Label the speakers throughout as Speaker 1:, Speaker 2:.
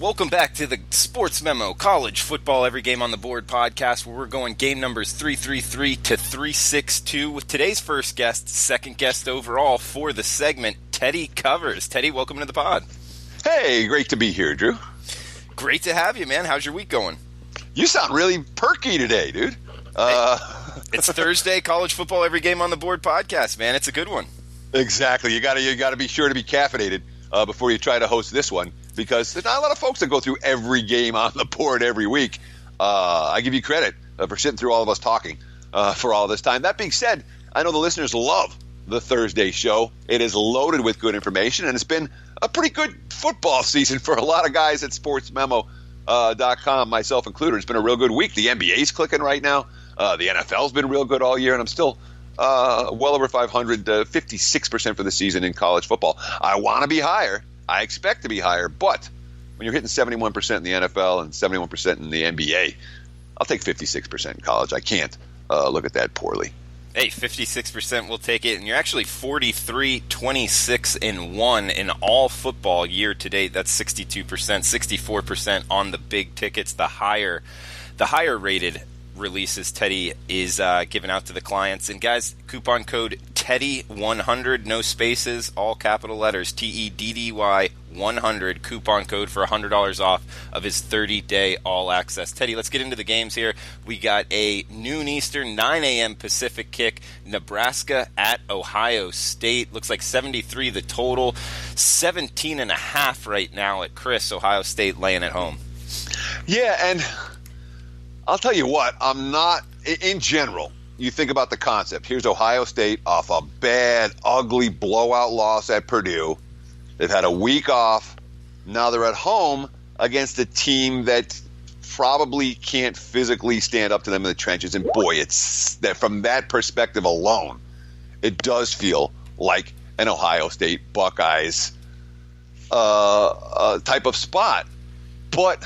Speaker 1: Welcome back to the Sportsmemo College Football Every Game on the Board podcast, where we're going game numbers 333 to 362 with today's first guest, second guest overall for the segment, Teddy Covers. Teddy, welcome to the pod.
Speaker 2: Hey, great to be here, Drew.
Speaker 1: Great to have you, man. How's your week going?
Speaker 2: You sound really perky today, dude.
Speaker 1: It's Thursday, College Football Every Game on the Board podcast, man. It's a good one.
Speaker 2: Exactly. You gotta be sure to be caffeinated before you try to host this one, because there's not a lot of folks that go through every game on the board every week. I give you credit for sitting through all of us talking for all this time. That being said, I know the listeners love the Thursday show. It is loaded with good information, and it's been a pretty good football season for a lot of guys at sportsmemo.com, myself included. It's been a real good week. The NBA's clicking right now. The NFL's been real good all year, and I'm still well over 500, 56% for the season in college football. I want to be higher. I expect to be higher, but when you're hitting 71% in the NFL and 71% in the NBA, I'll take 56% in college. I can't look at that poorly.
Speaker 1: Hey, 56% will take it, and you're actually 43, 26, and 1 in all football year to date. That's 62%, 64% on the big tickets. The higher rated releases Teddy is giving out to the clients. And guys, coupon code Teddy100, no spaces, all capital letters, TEDDY 100, coupon code for $100 off of his 30-day all access. Teddy, let's get into the games here. We got a noon Eastern, 9 a.m. Pacific kick, Nebraska at Ohio State. Looks like 73 the total, 17.5 right now at Chris. Ohio State laying at home.
Speaker 2: Yeah, and I'll tell you what, I'm not, in general, you think about the concept. Here's Ohio State off a bad, ugly blowout loss at Purdue. They've had a week off. Now they're at home against a team that probably can't physically stand up to them in the trenches. And boy, it's that from that perspective alone, it does feel like an Ohio State Buckeyes type of spot. But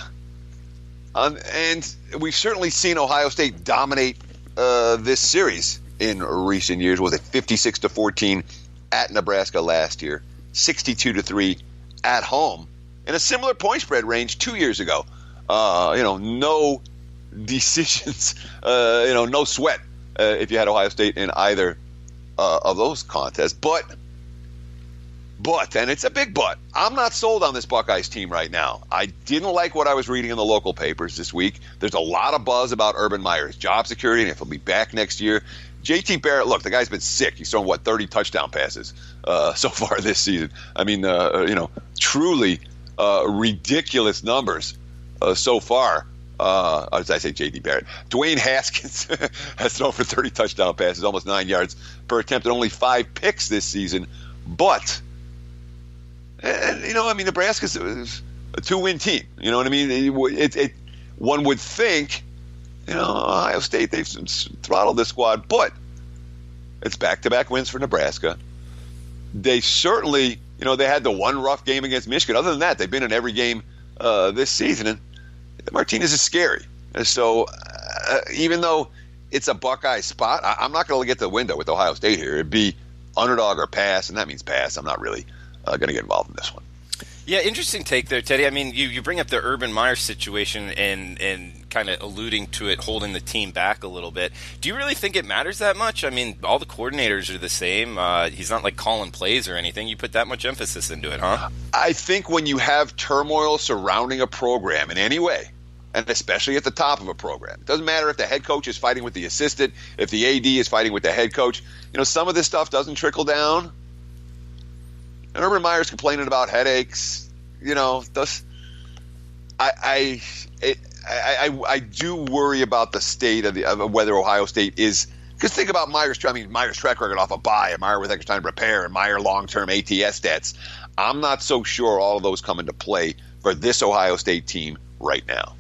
Speaker 2: and we've certainly seen Ohio State dominate this series in recent years. Was it 56-14 at Nebraska last year, 62-3 at home, in a similar point spread range 2 years ago. No decisions, no sweat if you had Ohio State in either of those contests. But, and it's a big but, I'm not sold on this Buckeyes team right now. I didn't like what I was reading in the local papers this week. There's a lot of buzz about Urban Meyer's job security and if he'll be back next year. JT Barrett, look, the guy's been sick. He's thrown, 30 touchdown passes so far this season. I mean, truly ridiculous numbers so far. As I say, JT Barrett. Dwayne Haskins has thrown for 30 touchdown passes, almost 9 yards per attempt, and only 5 picks this season. But Nebraska's a 2-win team. You know what I mean? One would think, Ohio State, they've throttled this squad, but it's back-to-back wins for Nebraska. They certainly, they had the one rough game against Michigan. Other than that, they've been in every game this season, and Martinez is scary. And so even though it's a Buckeye spot, I'm not going to get to the window with Ohio State here. It'd be underdog or pass, and that means pass. I'm not really going to get involved in this one.
Speaker 1: Yeah, interesting take there, Teddy. I mean, you bring up the Urban Meyer situation and kind of alluding to it holding the team back a little bit. Do you really think it matters that much? I mean, all the coordinators are the same. He's not like calling plays or anything. You put that much emphasis into it, huh?
Speaker 2: I think when you have turmoil surrounding a program in any way, and especially at the top of a program, it doesn't matter if the head coach is fighting with the assistant, if the AD is fighting with the head coach. Some of this stuff doesn't trickle down. And Urban Meyer's complaining about headaches. I do worry about the state of whether Ohio State is, because think about Meyer's track record off a bye, and Meyer with extra time to prepare, and Meyer long-term ATS stats. I'm not so sure all of those come into play for this Ohio State team right now.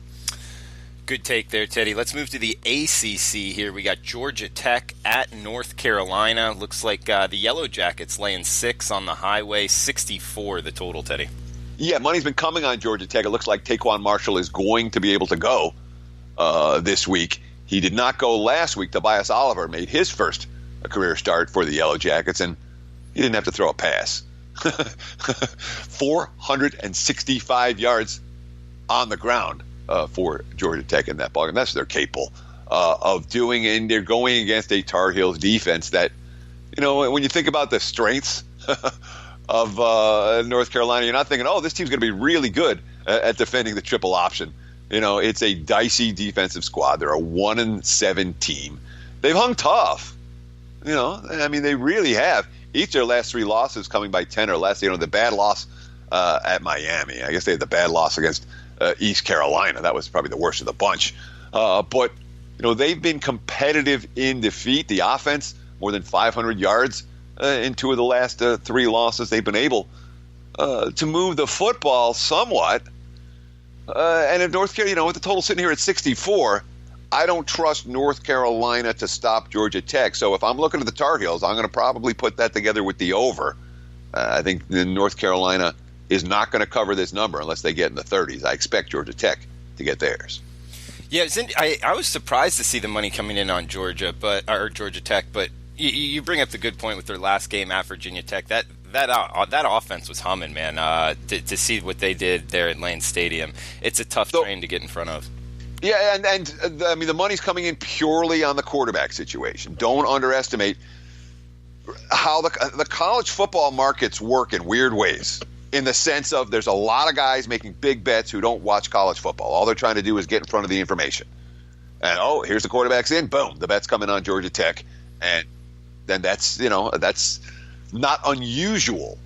Speaker 1: Good take there, Teddy. Let's move to the ACC here. We got Georgia Tech at North Carolina. Looks like the Yellow Jackets laying 6 on the highway, 64 the total, Teddy.
Speaker 2: Yeah, money's been coming on Georgia Tech. It looks like Taquan Marshall is going to be able to go this week. He did not go last week. Tobias Oliver made his first career start for the Yellow Jackets, and he didn't have to throw a pass. 465 yards on the ground for Georgia Tech in that ball game. That's what they're capable of doing, and they're going against a Tar Heels defense that, when you think about the strengths of North Carolina, you're not thinking, oh, this team's going to be really good at defending the triple option. It's a dicey defensive squad. They're a 1-7 team. They've hung tough. They really have. Each of their last 3 losses coming by 10 or less. The bad loss at Miami. I guess they had the bad loss against East Carolina. That was probably the worst of the bunch. But they've been competitive in defeat. The offense, more than 500 yards in 2 of the last 3 losses. They've been able to move the football somewhat. And if North Carolina, with the total sitting here at 64, I don't trust North Carolina to stop Georgia Tech. So if I'm looking at the Tar Heels, I'm going to probably put that together with the over. I think North Carolina is not going to cover this number unless they get in the 30s. I expect Georgia Tech to get theirs.
Speaker 1: Yeah, I was surprised to see the money coming in on Georgia Tech, but you bring up the good point with their last game at Virginia Tech. That offense was humming, man. To see what they did there at Lane Stadium, it's a tough train to get in front of.
Speaker 2: Yeah, and the money's coming in purely on the quarterback situation. Don't underestimate how the college football markets work in weird ways, in the sense of there's a lot of guys making big bets who don't watch college football. All they're trying to do is get in front of the information. And, here's the quarterbacks in. Boom, the bet's coming on Georgia Tech. And then that's not unusual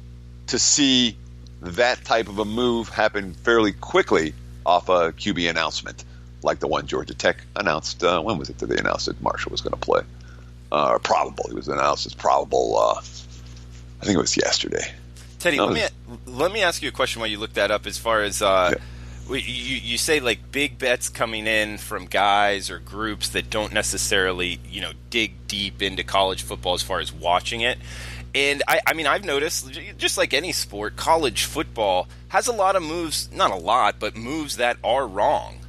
Speaker 2: to see that type of a move happen fairly quickly off a QB announcement, like the one Georgia Tech announced. When was it that they announced that Marshall was going to play? Probable. He was announced as probable. I think it was yesterday.
Speaker 1: Teddy, let me ask you a question while you look that up. As far as you say, like, big bets coming in from guys or groups that don't necessarily dig deep into college football as far as watching it. And I've noticed, just like any sport, college football has a lot of moves, not a lot, but moves that are wrong.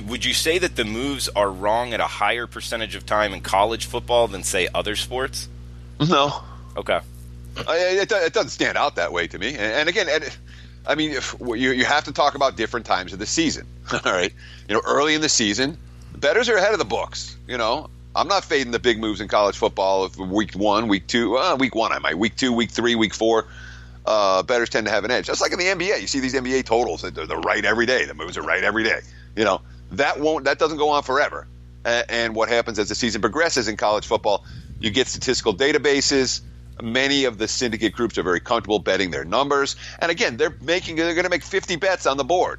Speaker 1: Would you say that the moves are wrong at a higher percentage of time in college football than, say, other sports?
Speaker 2: No.
Speaker 1: Okay.
Speaker 2: It doesn't stand out that way to me. And again, you have to talk about different times of the season. All right. Early in the season, bettors are ahead of the books. I'm not fading the big moves in college football. If week 1, week 2, week 1 I might. Week 2, week 3, week 4, bettors tend to have an edge. Just like in the NBA, you see these NBA totals. They're right every day. The moves are right every day. That doesn't go on forever. And what happens as the season progresses in college football, you get statistical databases. Many of the syndicate groups are very comfortable betting their numbers. And again, they're going to make 50 bets on the board,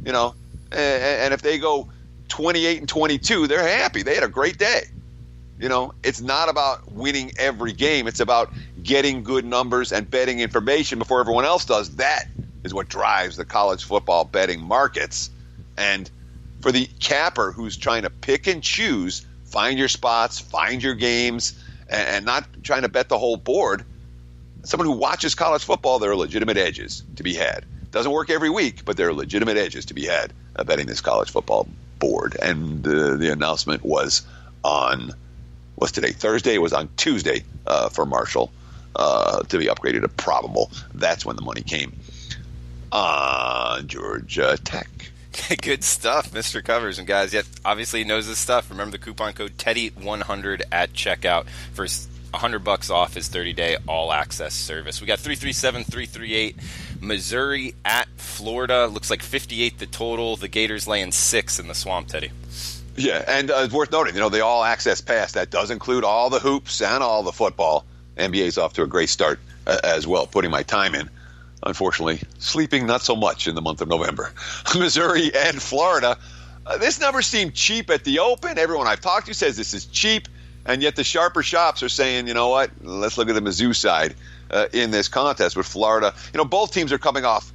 Speaker 2: and if they go 28-22, they're happy. They had a great day. It's not about winning every game. It's about getting good numbers and betting information before everyone else does. That is what drives the college football betting markets. And for the capper who's trying to pick and choose, find your spots, find your games, and not trying to bet the whole board, someone who watches college football, there are legitimate edges to be had. Doesn't work every week, but there are legitimate edges to be had betting this college football board. And the announcement was on, what's today? Thursday. It was on Tuesday for Marshall to be upgraded to probable. That's when the money came on Georgia Tech.
Speaker 1: Good stuff, Mr. Covers. And guys, obviously he knows his stuff. Remember the coupon code Teddy100 at checkout for $100 off his 30-day all-access service. We got 337-338 Missouri at Florida. Looks like 58 the total. The Gators laying 6 in the Swamp, Teddy.
Speaker 2: Yeah, and it's worth noting, the all-access pass, that does include all the hoops and all the football. NBA's off to a great start as well, putting my time in. Unfortunately, sleeping not so much in the month of November. Missouri and Florida. This number seemed cheap at the open. Everyone I've talked to says this is cheap, and yet the sharper shops are saying, you know what, let's look at the Mizzou side in this contest with Florida. Both teams are coming off,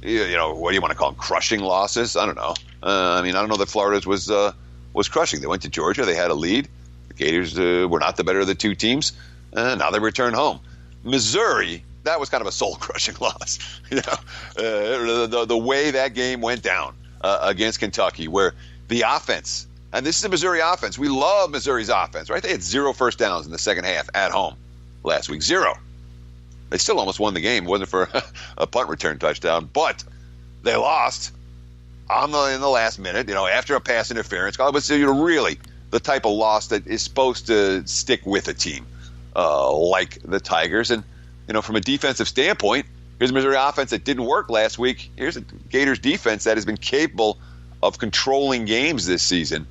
Speaker 2: what do you want to call them, crushing losses? I don't know. I don't know that Florida's was crushing. They went to Georgia. They had a lead. The Gators were not the better of the two teams. Now they return home. Missouri, that was kind of a soul-crushing loss. The way that game went down against Kentucky, where the offense, and this is the Missouri offense. We love Missouri's offense, right? They had 0 first downs in the second half at home last week. 0. They still almost won the game. It wasn't for a punt return touchdown, but they lost. in the last minute, after a pass interference call. It was really the type of loss that is supposed to stick with a team like the Tigers. And, from a defensive standpoint, here's a Missouri offense that didn't work last week. Here's a Gators defense that has been capable of controlling games this season.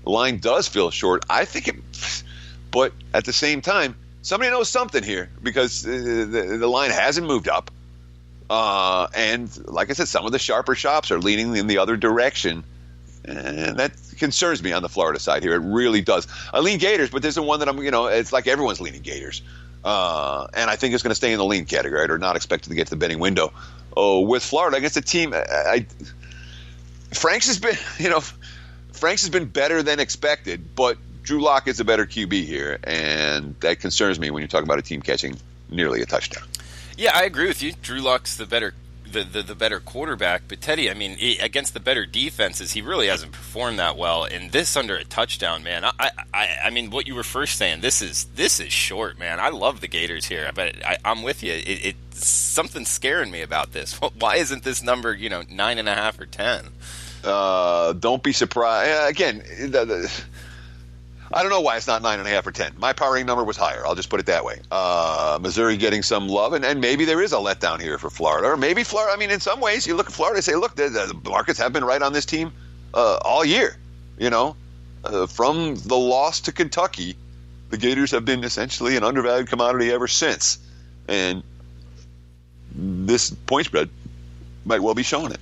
Speaker 2: The line does feel short. I think but at the same time, somebody knows something here because the line hasn't moved up. And like I said, some of the sharper shops are leaning in the other direction. And that concerns me on the Florida side here. It really does. I lean Gators, but this is one that it's like everyone's leaning Gators. And I think it's going to stay in the lean category. They're not expected to get to the betting window. With Florida against a team, Franks has been better than expected, but Drew Lock is a better QB here, and that concerns me when you're talking about a team catching nearly a touchdown.
Speaker 1: Yeah, I agree with you. Drew Lock's the better quarterback, but Teddy, against the better defenses, he really hasn't performed that well. And this under a touchdown, man. I mean, what you were first saying, this is short, man. I love the Gators here, but I'm with you. It's something scaring me about this. Why isn't this number 9.5 or 10?
Speaker 2: Don't be surprised. Again, I don't know why it's not 9.5 or 10. My powering number was higher. I'll just put it that way. Missouri getting some love, and maybe there is a letdown here for Florida. Or maybe Florida, in some ways, you look at Florida and say, look, the markets have been right on this team all year. From the loss to Kentucky, the Gators have been essentially an undervalued commodity ever since. And this point spread might well be showing it.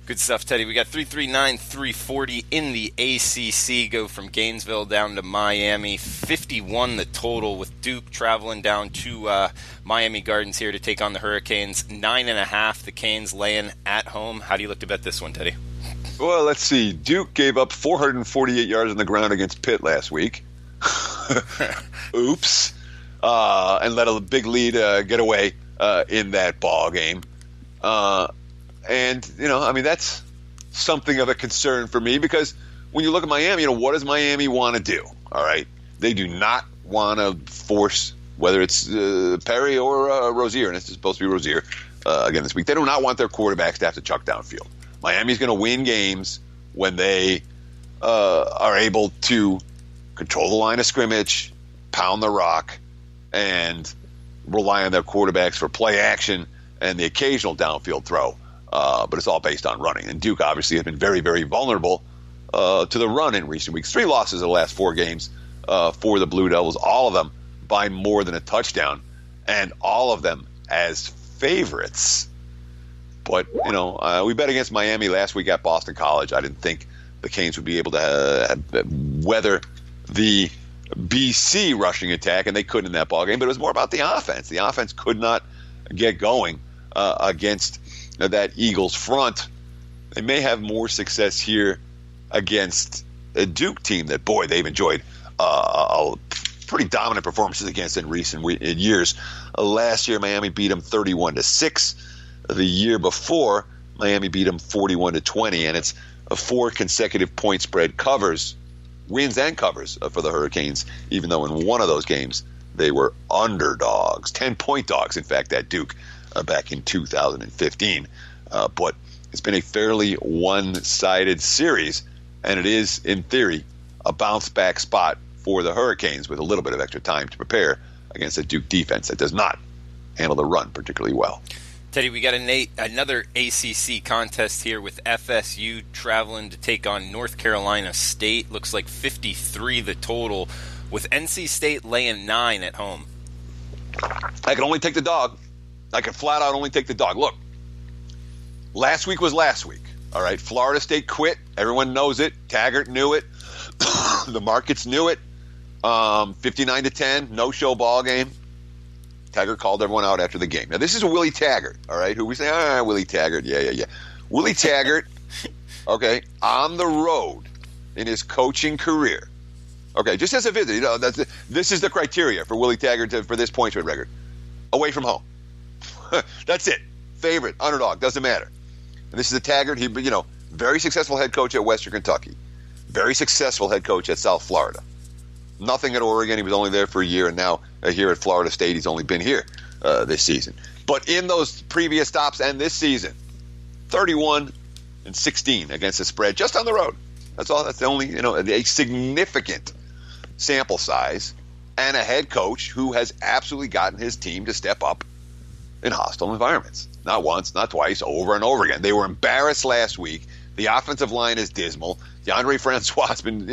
Speaker 1: Good stuff, Teddy. We got 339, 340 in the ACC. Go from Gainesville down to Miami. 51 the total with Duke traveling down to Miami Gardens here to take on the Hurricanes. 9.5 the Canes laying at home. How do you look to bet this one, Teddy?
Speaker 2: Well, let's see. Duke gave up 448 yards on the ground against Pitt last week. Oops. And let a big lead get away in that ball game. And, that's something of a concern for me because when you look at Miami, what does Miami want to do? All right. They do not want to force, whether it's Perry or Rozier, and it's supposed to be Rozier again this week. They do not want their quarterbacks to have to chuck downfield. Miami's going to win games when they are able to control the line of scrimmage, pound the rock, and rely on their quarterbacks for play action and the occasional downfield throw. But it's all based on running. And Duke obviously has been very, very vulnerable to the run in recent weeks. 3 losses in the last 4 games for the Blue Devils, all of them by more than a touchdown, and all of them as favorites. But, we bet against Miami last week at Boston College. I didn't think the Canes would be able to weather the BC rushing attack, and they couldn't in that ballgame. But it was more about the offense. The offense could not get going against that Eagles front. They may have more success here against a Duke team that, boy, they've enjoyed pretty dominant performances against in recent years. Last year, Miami beat them 31-6. The year before, Miami beat them 41-20, and it's 4 consecutive point spread covers, wins and covers for the Hurricanes, even though in one of those games they were underdogs, 10-point dogs, in fact, at Duke. Back in 2015. But it's been a fairly one-sided series, and it is, in theory, a bounce-back spot for the Hurricanes with a little bit of extra time to prepare against a Duke defense that does not handle the run particularly well.
Speaker 1: Teddy, we got another ACC contest here with FSU traveling to take on North Carolina State. Looks like 53 the total, with NC State laying 9 at home.
Speaker 2: I can only take the dog. I can flat out only take the dog. Look, last week was last week. All right, Florida State quit. Everyone knows it. Taggart knew it. The markets knew it. 59-10, no-show ball game. Taggart called everyone out after the game. Now, this is Willie Taggart, all right, who we say, Willie Taggart, yeah. Willie Taggart, okay, on the road in his coaching career. Okay, just as a visit, this is the criteria for Willie Taggart for this point spread record. Away from home. That's it. Favorite, underdog, doesn't matter. And this is a Taggart. He, very successful head coach at Western Kentucky. Very successful head coach at South Florida. Nothing at Oregon. He was only there for a year, and now here at Florida State, he's only been here this season. But in those previous stops and this season, 31, 16 against the spread just on the road. That's all. That's the only, a significant sample size, and a head coach who has absolutely gotten his team to step up in hostile environments. Not once, not twice, over and over again. They were embarrassed last week. The offensive line is dismal. DeAndre Francois has been,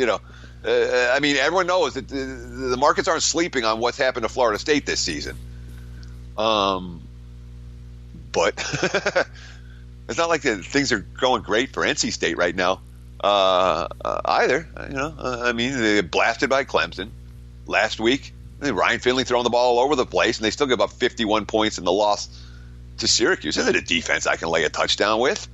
Speaker 2: everyone knows that the markets aren't sleeping on what's happened to Florida State this season. But it's not like things are going great for NC State right now either. They blasted by Clemson last week. Ryan Finley throwing the ball all over the place, and they still give up 51 points in the loss to Syracuse. Isn't it a defense I can lay a touchdown with?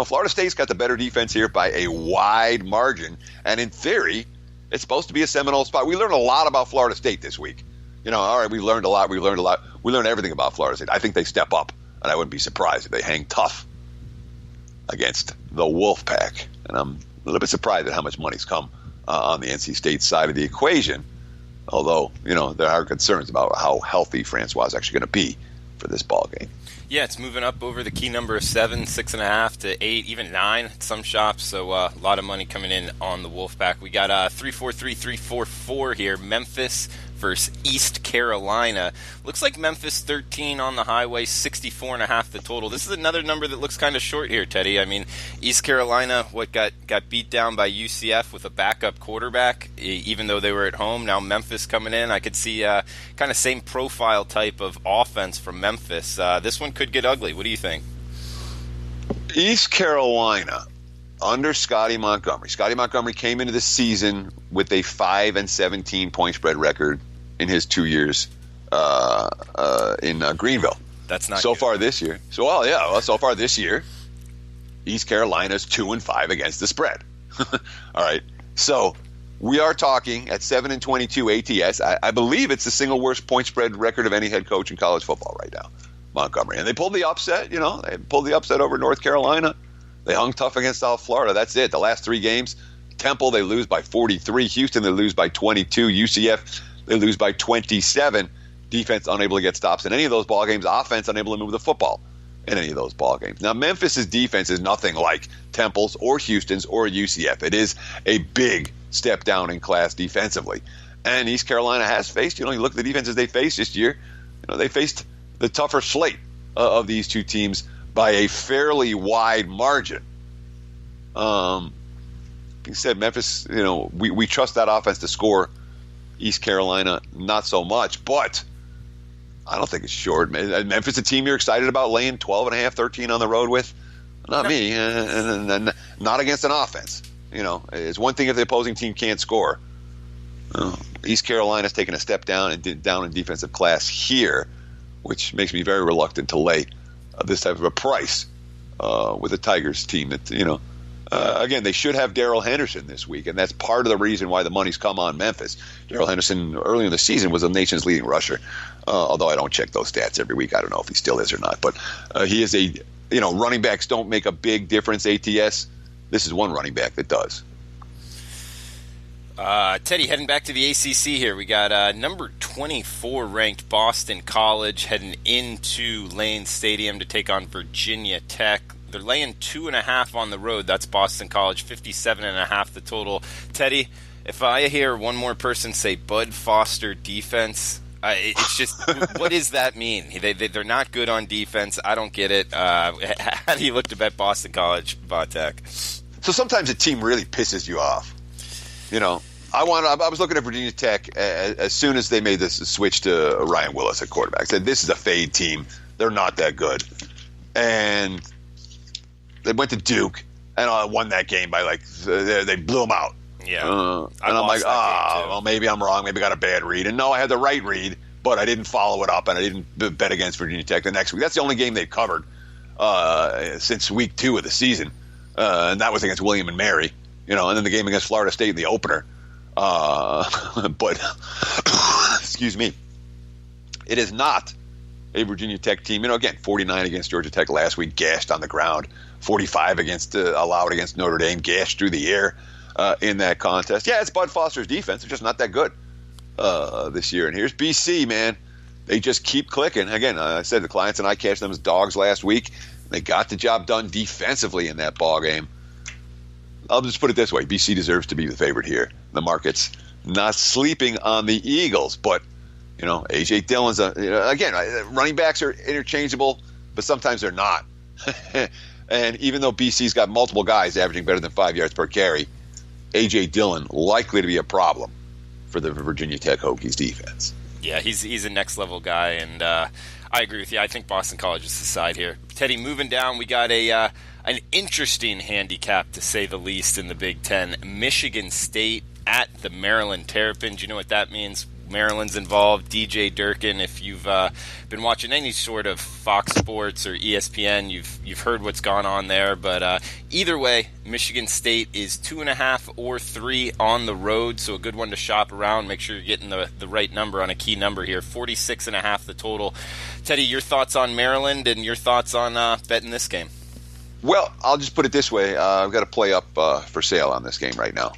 Speaker 2: Florida State's got the better defense here by a wide margin, and in theory, it's supposed to be a Seminole spot. We learned a lot about Florida State this week. All right, we learned a lot. We learned everything about Florida State. I think they step up, and I wouldn't be surprised if they hang tough against the Wolfpack. And I'm a little bit surprised at how much money's come on the NC State side of the equation. Although, there are concerns about how healthy Francois is actually going to be for this ball game.
Speaker 1: Yeah, it's moving up over the key number of 7, 6.5 to 8, even 9 at some shops. So a lot of money coming in on the Wolfpack. We got 3-4-3, 3-4-4 here. Memphis versus East Carolina. Looks like Memphis 13 on the highway, 64.5 the total. This is another number that looks kind of short here, Teddy. I mean, East Carolina, got beat down by UCF with a backup quarterback, even though they were at home. Now Memphis coming in. I could see kind of same profile type of offense from Memphis. This one could get ugly. What do you think?
Speaker 2: East Carolina under Scotty Montgomery. Scotty Montgomery came into the season with a 5-17 point spread record in his 2 years in Greenville.
Speaker 1: That's not
Speaker 2: so
Speaker 1: good.
Speaker 2: Far this year. So far this year, East Carolina's 2-5 against the spread. All right. So we are talking at 7-22 ATS. I believe it's the single worst point spread record of any head coach in college football right now, Montgomery. And they pulled the upset. They pulled the upset over North Carolina. They hung tough against South Florida. That's it. The last 3 games, Temple, they lose by 43. Houston, they lose by 22. UCF, they lose by 27. Defense unable to get stops in any of those ball games. Offense unable to move the football in any of those ball games. Now, Memphis's defense is nothing like Temple's or Houston's or UCF. It is a big step down in class defensively. And East Carolina has faced, you look at the defenses they faced this year, they faced the tougher slate of these two teams by a fairly wide margin. Being said, Memphis, we trust that offense to score. East Carolina, not so much, but I don't think it's short. Memphis, a team you're excited about laying 12.5, 13 on the road with? Not me, and not against an offense. It's one thing if the opposing team can't score. East Carolina's taken a step down in defensive class here, which makes me very reluctant to lay this type of a price with a Tigers team that, again, they should have Darrell Henderson this week, and that's part of the reason why the money's come on Memphis. Darrell Henderson, early in the season, was the nation's leading rusher, although I don't check those stats every week. I don't know if he still is or not, but he is running backs don't make a big difference, ATS. This is one running back that does.
Speaker 1: Teddy, heading back to the ACC here, we got number 24 ranked Boston College heading into Lane Stadium to take on Virginia Tech. They're laying 2.5 on the road. That's Boston College, 57.5 the total. Teddy, if I hear one more person say Bud Foster defense, it's just, what does that mean? They're not good on defense. I don't get it. How do you look to bet Boston College, Tech?
Speaker 2: So sometimes a team really pisses you off. I was looking at Virginia Tech as soon as they made this switch to Ryan Willis at quarterback. I said, this is a fade team. They're not that good. And they went to Duke and won that game by they blew them out.
Speaker 1: Yeah.
Speaker 2: And I'm like, well, maybe I'm wrong. Maybe I got a bad read. And no, I had the right read, but I didn't follow it up, and I didn't bet against Virginia Tech the next week. That's the only game they've covered since week 2 of the season. And that was against William and Mary, and then the game against Florida State in the opener. But excuse me, it is not a Virginia Tech team. Again, 49 against Georgia Tech last week, gashed on the ground. 45 allowed against Notre Dame, gashed through the air in that contest. Yeah, it's Bud Foster's defense. They're just not that good this year. And here's BC, man. They just keep clicking. Again, I said the clients and I cashed them as dogs last week. They got the job done defensively in that ball game. I'll just put it this way. BC deserves to be the favorite here. The market's not sleeping on the Eagles, but, A.J. Dillon's, again, running backs are interchangeable, but sometimes they're not. And even though BC's got multiple guys averaging better than 5 yards per carry, A.J. Dillon likely to be a problem for the Virginia Tech Hokies defense.
Speaker 1: Yeah, he's a next-level guy, and I agree with you. I think Boston College is the side here. Teddy, moving down, we got an interesting handicap, to say the least, in the Big Ten. Michigan State at the Maryland Terrapins. You know what that means? Maryland's involved. DJ Durkin, if you've been watching any sort of Fox Sports or ESPN, you've heard what's gone on there. But either way, Michigan State is 2.5 or 3 on the road, so a good one to shop around. Make sure you're getting the right number on a key number here. 46.5 the total. Teddy, your thoughts on Maryland and your thoughts on betting this game?
Speaker 2: Well, I'll just put it this way. I've got a play up for sale on this game right now.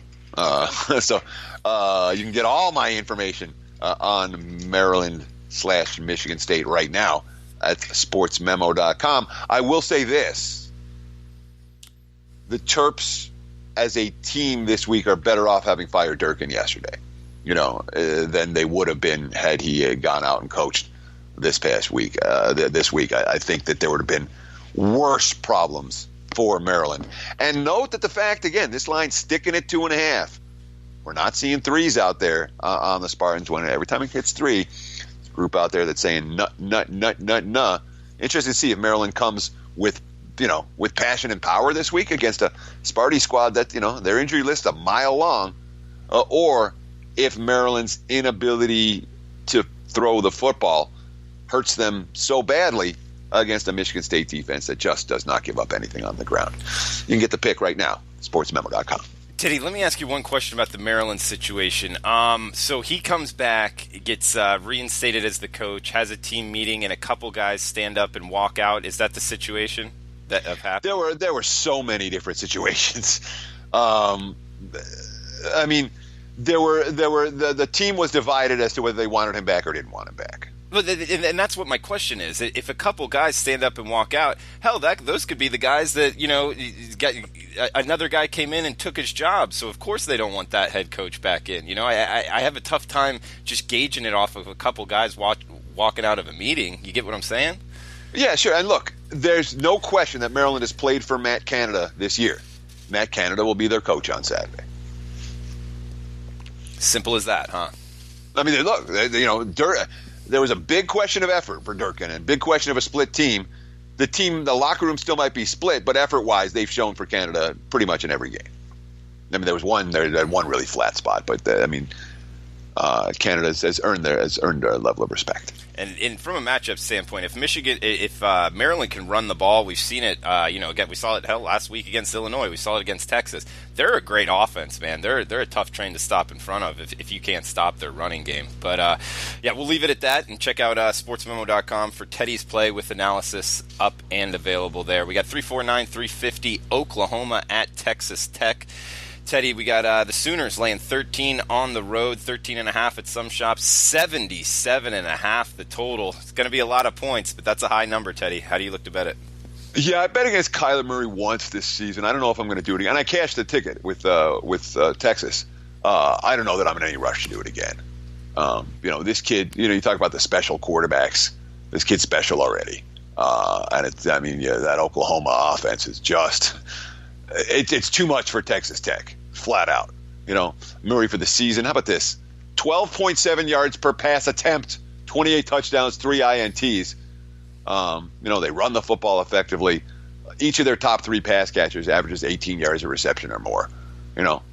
Speaker 2: So you can get all my information on Maryland/Michigan State right now at sportsmemo.com. I will say this. The Terps as a team this week are better off having fired Durkin yesterday, than they would have been had he had gone out and coached this past week. This week, I think that there would have been worse problems for Maryland. And note that the fact, again, this line's sticking at 2.5. We're not seeing 3s out there on the Spartans. When every time it hits 3, there's a group out there that's saying nut. Interesting to see if Maryland comes with passion and power this week against a Sparty squad that, their injury list a mile long, or if Maryland's inability to throw the football hurts them so badly against a Michigan State defense that just does not give up anything on the ground. You can get the pick right now, sportsmemo.com.
Speaker 1: Teddy, let me ask you one question about the Maryland situation. So he comes back, gets reinstated as the coach, has a team meeting, and a couple guys stand up and walk out. Is that the situation that have happened?
Speaker 2: There were so many different situations. I mean, the team was divided as to whether they wanted him back or didn't want him back.
Speaker 1: And that's what my question is. If a couple guys stand up and walk out, hell, those could be the guys that, another guy came in and took his job. So, of course, they don't want that head coach back in. I have a tough time just gauging it off of a couple guys walking out of a meeting. You get what I'm saying?
Speaker 2: Yeah, sure. And look, there's no question that Maryland has played for Matt Canada this year. Matt Canada will be their coach on Saturday.
Speaker 1: Simple as that, huh?
Speaker 2: I mean, look, there was a big question of effort for Durkin and a big question of a split team. The locker room still might be split, but effort-wise, they've shown for Canada pretty much in every game. I mean, there was one really flat spot, but Canada has earned their level of respect.
Speaker 1: And from a matchup standpoint, if Maryland can run the ball, we've seen it. Again, we saw it last week against Illinois. We saw it against Texas. They're a great offense, man. They're a tough train to stop in front of if you can't stop their running game. But we'll leave it at that and check out sportsmemo.com for Teddy's play with analysis up and available there. We got 349-350 Oklahoma at Texas Tech. Teddy, we got the Sooners laying 13 on the road, 13.5 at some shops, 77.5 the total. It's going to be a lot of points, but that's a high number, Teddy. How do you look to bet it?
Speaker 2: Yeah, I bet against Kyler Murray once this season. I don't know if I'm going to do it again. And I cashed the ticket with Texas. I don't know that I'm in any rush to do it again. This kid, you talk about the special quarterbacks. This kid's special already. That Oklahoma offense is just... It's too much for Texas Tech, flat out. Murray for the season. How about this? 12.7 yards per pass attempt, 28 touchdowns, 3 INTs. They run the football effectively. Each of their top 3 pass catchers averages 18 yards of reception or more.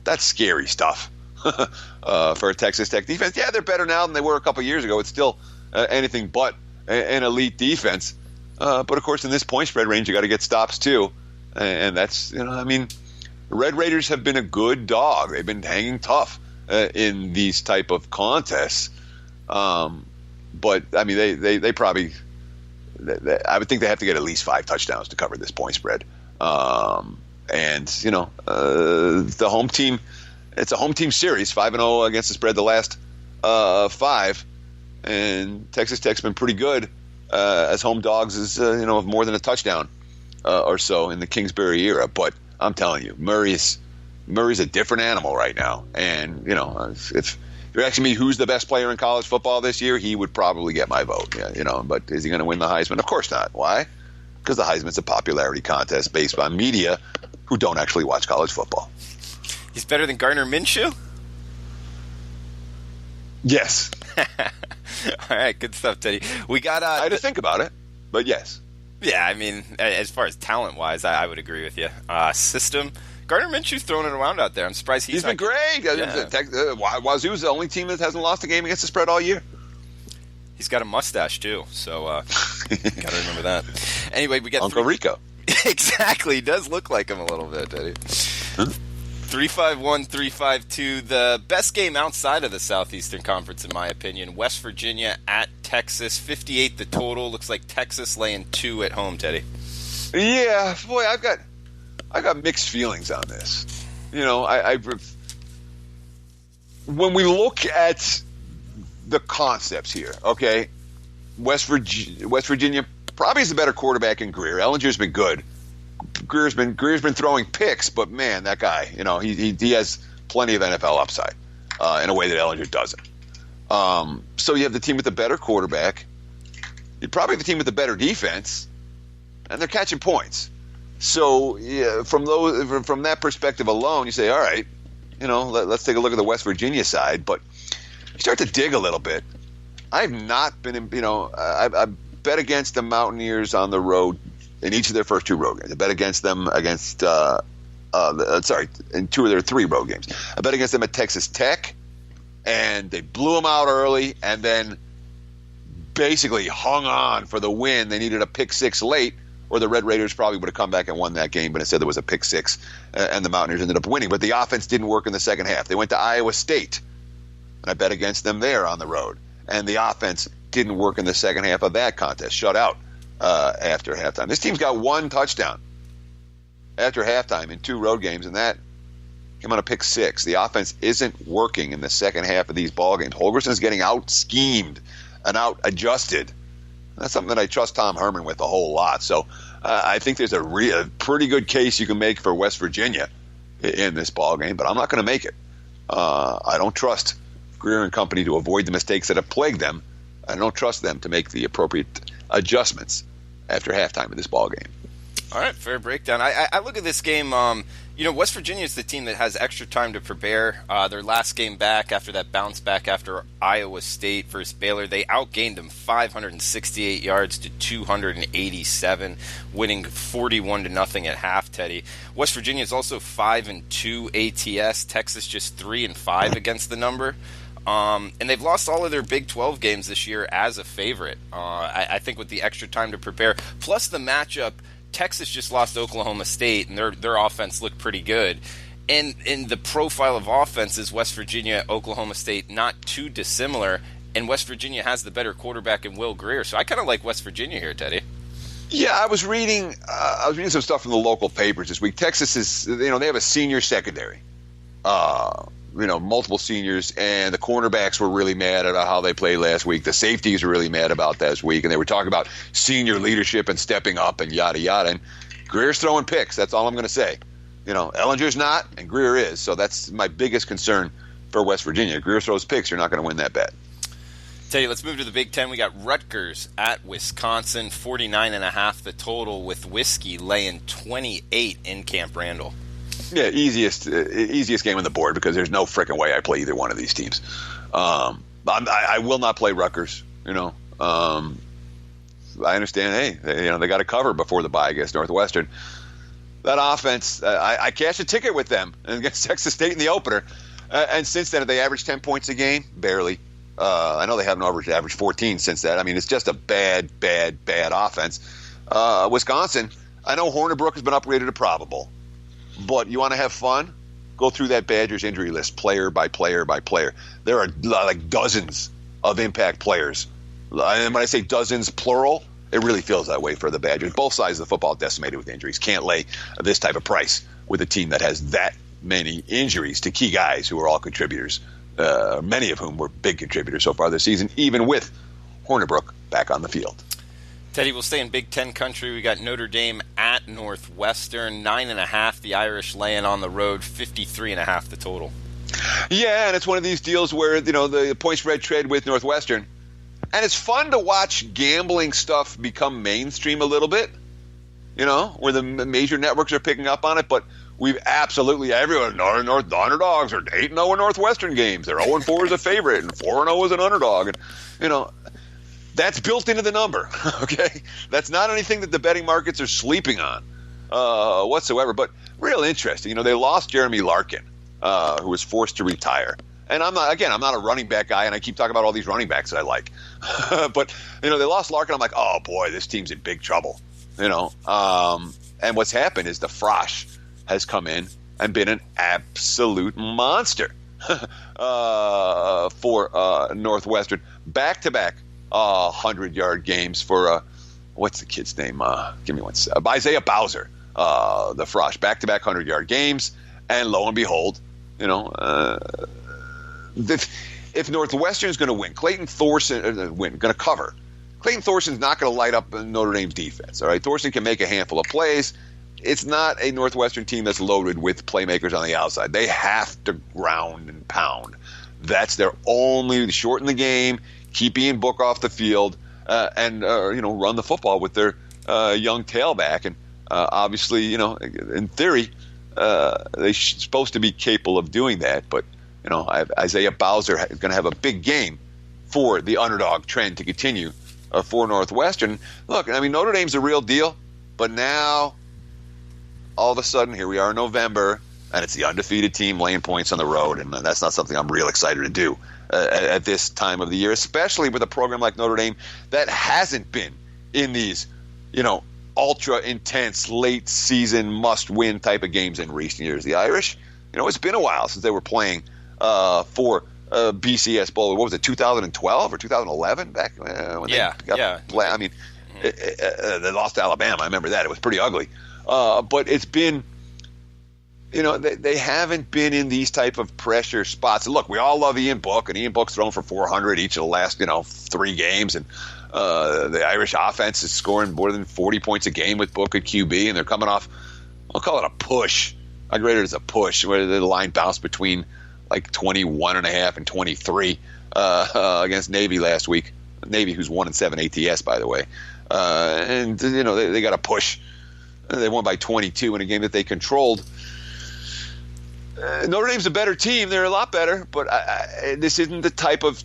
Speaker 2: That's scary stuff for a Texas Tech defense. Yeah, they're better now than they were a couple years ago. It's still anything but an elite defense. But, of course, in this point spread range, you got to get stops too. And that's, Red Raiders have been a good dog. They've been hanging tough in these type of contests. But, I mean, they probably I would think they have to get at least 5 touchdowns to cover this point spread. The home team, it's a home team series, 5-0 against the spread the last 5. And Texas Tech's been pretty good as home dogs, of more than a touchdown or so in the Kingsbury era. But I'm telling you, Murray's a different animal right now. And, if you're asking me who's the best player in college football this year, he would probably get my vote. Yeah, but is he going to win the Heisman? Of course not. Why? Because the Heisman's a popularity contest based on media who don't actually watch college football.
Speaker 1: He's better than Gardner Minshew?
Speaker 2: Yes.
Speaker 1: All right, good stuff, Teddy. We got.
Speaker 2: I had to think about it, but yes.
Speaker 1: Yeah, I mean, as far as talent-wise, I would agree with you. System, Gardner Minshew's throwing it around out there. I'm surprised he's
Speaker 2: been great. Yeah. Wazoo's the only team that hasn't lost a game against the spread all year.
Speaker 1: He's got a mustache too, so got to remember that. Anyway, we got
Speaker 2: Uncle Rico.
Speaker 1: Exactly, he does look like him a little bit, Teddy. 3-5-1, 3-5-2. The best game outside of the Southeastern Conference, in my opinion. West Virginia at Texas. 58 the total. Looks like Texas laying 2 at home, Teddy.
Speaker 2: Yeah, boy, I've got mixed feelings on this. When we look at the concepts here, okay, West Virginia probably is the better quarterback in Greer. Ellinger's been good. Greer's been throwing picks, but man, that guy, he has plenty of NFL upside in a way that Ellinger doesn't. So you have the team with the better quarterback. You probably have the team with the better defense, and they're catching points. So yeah, from that perspective alone, you say, all right, let's take a look at the West Virginia side. But you start to dig a little bit. I've not been, I bet against the Mountaineers on the road in each of their first 2 road games. I bet against them in 2 of their 3 road games. I bet against them at Texas Tech, and they blew them out early and then basically hung on for the win. They needed a pick 6 late, or the Red Raiders probably would have come back and won that game, but instead there was a pick 6, and the Mountaineers ended up winning. But the offense didn't work in the second half. They went to Iowa State, and I bet against them there on the road, and the offense didn't work in the second half of that contest. Shut out after halftime. This team's got 1 touchdown after halftime in 2 road games, and that came on a pick 6. The offense isn't working in the second half of these ball games. Holgerson's getting out-schemed and out-adjusted. That's something that I trust Tom Herman with a whole lot. So I think there's a pretty good case you can make for West Virginia in this ball game, but I'm not going to make it. I don't trust Greer and company to avoid the mistakes that have plagued them. I don't trust them to make the appropriate adjustments after halftime of this ball game.
Speaker 1: All right, fair breakdown. I look at this game. West Virginia is the team that has extra time to prepare. Their last game back after that bounce back after Iowa State versus Baylor, they outgained them 568 yards to 287, winning 41-0 at half. Teddy, West Virginia is also 5-2 ATS. Texas just 3-5 against the number. And they've lost all of their Big 12 games this year as a favorite. I think with the extra time to prepare, plus the matchup, Texas just lost Oklahoma State, and their offense looked pretty good. And in the profile of offenses, West Virginia, Oklahoma State, not too dissimilar. And West Virginia has the better quarterback in Will Grier. So I kind of like West Virginia here, Teddy.
Speaker 2: Yeah, I was reading some stuff from the local papers this week. Texas is, they have a senior secondary. Multiple seniors, and the cornerbacks were really mad about how they played last week. The safeties were really mad about that this week, and they were talking about senior leadership and stepping up and yada yada. And Greer's throwing picks. That's all I'm going to say. Ellinger's not, and Greer is. So that's my biggest concern for West Virginia. Greer throws picks. You're not going to win that bet.
Speaker 1: Tell you, let's move to the Big Ten. We got Rutgers at Wisconsin, 49.5 the total, with Whiskey laying 28 in Camp Randall.
Speaker 2: Yeah, easiest game on the board because there's no frickin' way I play either one of these teams. I will not play Rutgers. I understand. Hey, they got to cover before the bye against Northwestern. That offense, I cashed a ticket with them against Texas State in the opener, and since then have they averaged 10 points a game? Barely. I know they haven't averaged 14 since that. I mean, it's just a bad offense. Wisconsin, I know Hornibrook has been upgraded to probable. But you want to have fun? Go through that Badgers injury list player by player by player. There are like dozens of impact players. And when I say dozens, plural, it really feels that way for the Badgers. Both sides of the football decimated with injuries. Can't lay this type of price with a team that has that many injuries to key guys who are all contributors, many of whom were big contributors so far this season, even with Hornibrook back on the field.
Speaker 1: Teddy, we'll stay in Big Ten country. We got Notre Dame at Northwestern, 9.5. The Irish laying on the road, 53.5 the total.
Speaker 2: Yeah, and it's one of these deals where, the point spread trade with Northwestern. And it's fun to watch gambling stuff become mainstream a little bit, where the major networks are picking up on it. But we've absolutely, everyone, the underdogs are 8-0 in Northwestern games. They're 0-4 as a favorite and 4-0 as an underdog. And, that's built into the number, okay? That's not anything that the betting markets are sleeping on whatsoever. But real interesting. They lost Jeremy Larkin, who was forced to retire. And I'm not a running back guy, and I keep talking about all these running backs that I like. But, they lost Larkin. I'm like, oh, boy, this team's in big trouble, And what's happened is the Frosh has come in and been an absolute monster for Northwestern. Back-to-back 100-yard games for, what's the kid's name? Give me one second. Isaiah Bowser, the Frosh. Back-to-back 100-yard games. And lo and behold, if Northwestern's going to win, Clayton Thorson going to cover. Clayton Thorson's not going to light up Notre Dame's defense. All right, Thorson can make a handful of plays. It's not a Northwestern team that's loaded with playmakers on the outside. They have to ground and pound. That's their only shorten the game, keep Ian Book off the field, and run the football with their young tailback. And obviously, in theory, they're supposed to be capable of doing that. But Isaiah Bowser is going to have a big game for the underdog trend to continue for Northwestern. Look, Notre Dame's a real deal, but now all of a sudden here we are in November, and it's the undefeated team laying points on the road, and that's not something I'm real excited to do at this time of the year, especially with a program like Notre Dame that hasn't been in these, ultra intense late season must win type of games in recent years. The Irish, it's been a while since they were playing for BCS Bowl. What was it, 2012 or 2011 back when they got play? They lost to Alabama. I remember that. It was pretty ugly. But it's been, they haven't been in these type of pressure spots. And look, we all love Ian Book, and Ian Book's thrown for 400 each of the last, 3 games. And the Irish offense is scoring more than 40 points a game with Book at QB, and they're coming off, I'll call it a push. I grade it as a push, where the line bounced between like 21.5 and 23 against Navy last week. Navy, who's 1-7 ATS, by the way. And, they got a push. They won by 22 in a game that they controlled. Notre Dame's a better team. They're a lot better, but this isn't the type of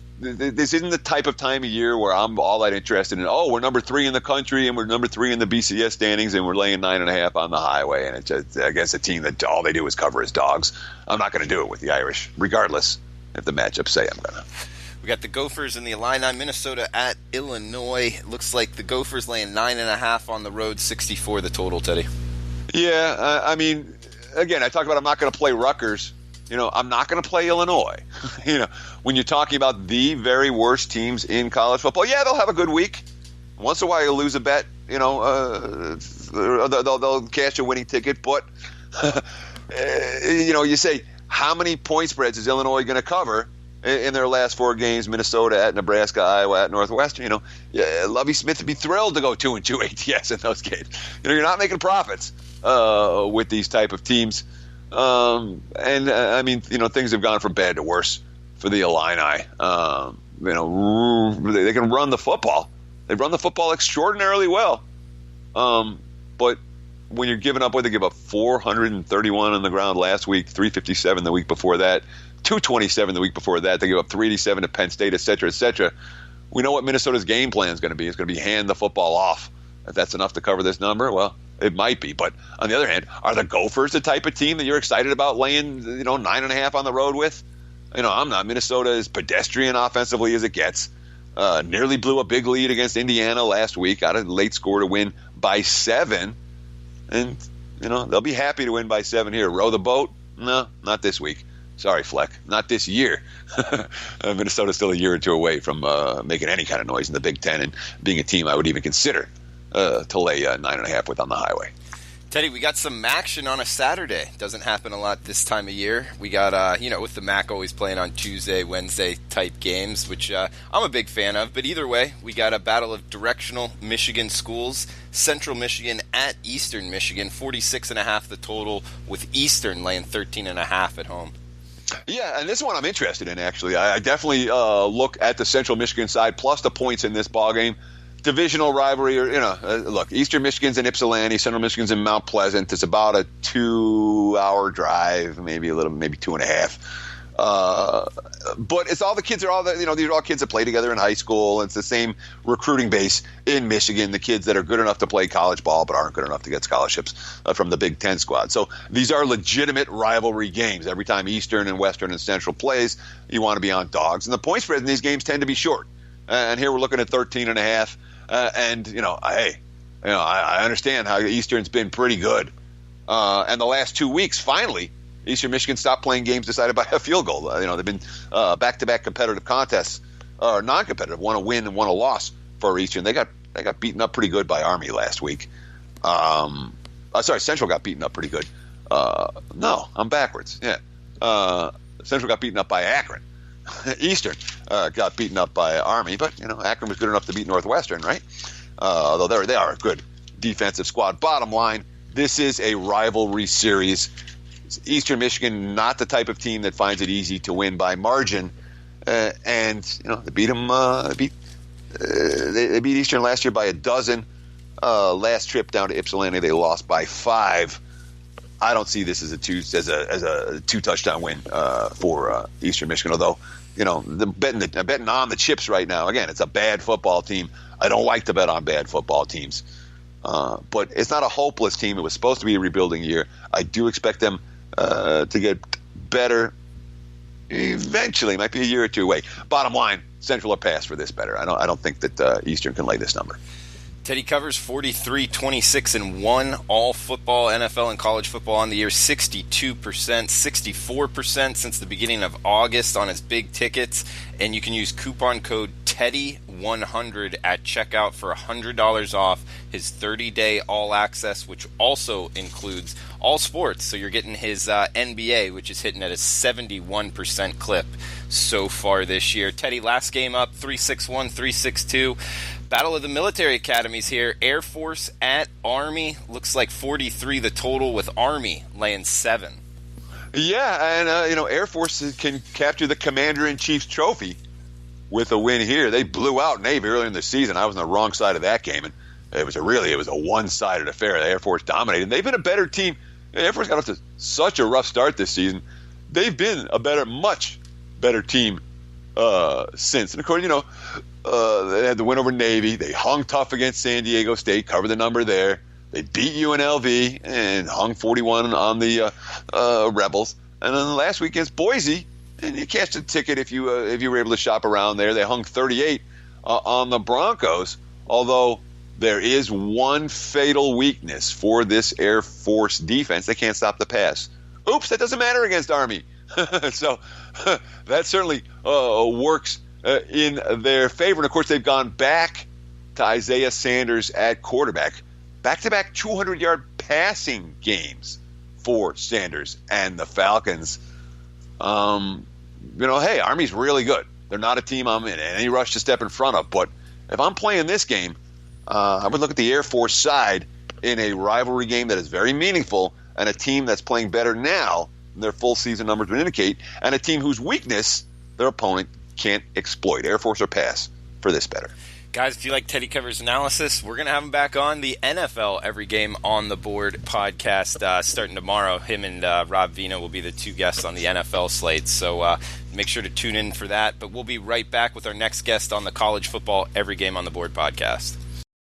Speaker 2: time of year where I'm all that interested in. Oh, we're number 3 in the country, and we're number 3 in the BCS standings, and we're laying 9.5 on the highway, and it's just against a team that all they do is cover as dogs. I'm not going to do it with the Irish, regardless if the matchups say I'm going to.
Speaker 1: We got the Gophers in the Illini, Minnesota at Illinois. Looks like the Gophers laying 9.5 on the road, 64 the total, Teddy.
Speaker 2: Yeah, again, I talked about I'm not going to play Rutgers. I'm not going to play Illinois. When you're talking about the very worst teams in college football, yeah, they'll have a good week. Once in a while, you'll lose a bet. They'll cash a winning ticket. But, you say, how many point spreads is Illinois going to cover in their last 4 games? Minnesota at Nebraska, Iowa at Northwestern. Lovie Smith would be thrilled to go 2-2 ATS in those games. You're not making profits with these type of teams. Things have gone from bad to worse for the Illini. They can run the football. They run the football extraordinarily well. But when you're giving up, they give up 431 on the ground last week, 357 the week before that, 227 the week before that. They give up 387 to Penn State, et cetera, et cetera. We know what Minnesota's game plan is going to be. It's going to be hand the football off. If that's enough to cover this number, well, it might be. But on the other hand, are the Gophers the type of team that you're excited about laying, 9.5 on the road with? I'm not. Minnesota is pedestrian offensively as it gets. Nearly blew a big lead against Indiana last week. Got a late score to win by 7. And, they'll be happy to win by 7 here. Row the boat? No, not this week. Sorry, Fleck. Not this year. Minnesota's still a year or 2 away from making any kind of noise in the Big Ten and being a team I would even consider to lay 9.5 with on the highway.
Speaker 1: Teddy, we got some action on a Saturday. Doesn't happen a lot this time of year. We got, with the MAC always playing on Tuesday, Wednesday type games, which I'm a big fan of. But either way, we got a battle of directional Michigan schools. Central Michigan at Eastern Michigan, 46.5 the total, with Eastern laying 13.5 at home.
Speaker 2: Yeah, and this one I'm interested in, actually. I definitely look at the Central Michigan side, plus the points in this ballgame. Divisional rivalry, or look, Eastern Michigan's in Ypsilanti, Central Michigan's in Mount Pleasant. It's about a 2-hour drive, maybe 2.5. But it's all the kids are all these are all kids that play together in high school. It's the same recruiting base in Michigan. The kids that are good enough to play college ball but aren't good enough to get scholarships from the Big Ten squad. So these are legitimate rivalry games. Every time Eastern and Western and Central plays, you want to be on dogs, and the point spread in these games tend to be short. And here we're looking at 13.5. I understand how Eastern's been pretty good. And the last 2 weeks, finally, Eastern Michigan stopped playing games decided by a field goal. They've been back-to-back competitive contests, or non-competitive, one a win and one a loss for Eastern. They got beaten up pretty good by Army last week. Central got beaten up pretty good. No, I'm backwards. Yeah, Central got beaten up by Akron. Eastern got beaten up by Army, but Akron was good enough to beat Northwestern, right? Although they are a good defensive squad. Bottom line, this is a rivalry series. Eastern Michigan, not the type of team that finds it easy to win by margin, and they beat them. They beat Eastern last year by a dozen. Last trip down to Ypsilanti, they lost by 5. I don't see this as a two touchdown win for Eastern Michigan. Although I'm betting on the chips right now. Again, it's a bad football team. I don't like to bet on bad football teams, but it's not a hopeless team. It was supposed to be a rebuilding year. I do expect them to get better eventually. Might be a year or two away. Bottom line, Central or pass for this better. I don't think that Eastern can lay this number.
Speaker 1: Teddy covers 43, 26, and 1 all football, NFL, and college football on the year, 62%, 64% since the beginning of August on his big tickets. And you can use coupon code TEDDY100 at checkout for $100 off his 30-day all access, which also includes all sports. So you're getting his NBA, which is hitting at a 71% clip so far this year. Teddy, last game up, 361, 362. Battle of the military academies here. Air Force at Army. Looks like 43 the total, with Army laying 7.
Speaker 2: Yeah, and Air Force can capture the Commander-in-Chief's trophy with a win here. They blew out Navy earlier in the season. I was on the wrong side of that game, and it was a one-sided affair. The Air Force dominated. They've been a better team. The Air Force got off to such a rough start this season. They've been a much better team since. And of course, they had the win over Navy. They hung tough against San Diego State, covered the number there. They beat UNLV and hung 41 on the Rebels. And then last week against Boise, and you cashed a ticket if you were able to shop around there. They hung 38 on the Broncos. Although there is one fatal weakness for this Air Force defense: they can't stop the pass. Oops, that doesn't matter against Army. So that certainly works in their favor. And, of course, they've gone back to Isaiah Sanders at quarterback. Back-to-back 200-yard passing games for Sanders and the Falcons. Hey, Army's really good. They're not a team I'm in any rush to step in front of. But if I'm playing this game, I would look at the Air Force side in a rivalry game that is very meaningful, and a team that's playing better now than their full season numbers would indicate, and a team whose weakness their opponent can't exploit. Air Force or pass for this better.
Speaker 1: Guys, if you like Teddy Covers analysis, we're going to have him back on the NFL Every Game on the Board podcast starting tomorrow. Him and Rob Vina will be the two guests on the NFL slate, so make sure to tune in for that. But we'll be right back with our next guest on the College Football Every Game on the Board podcast.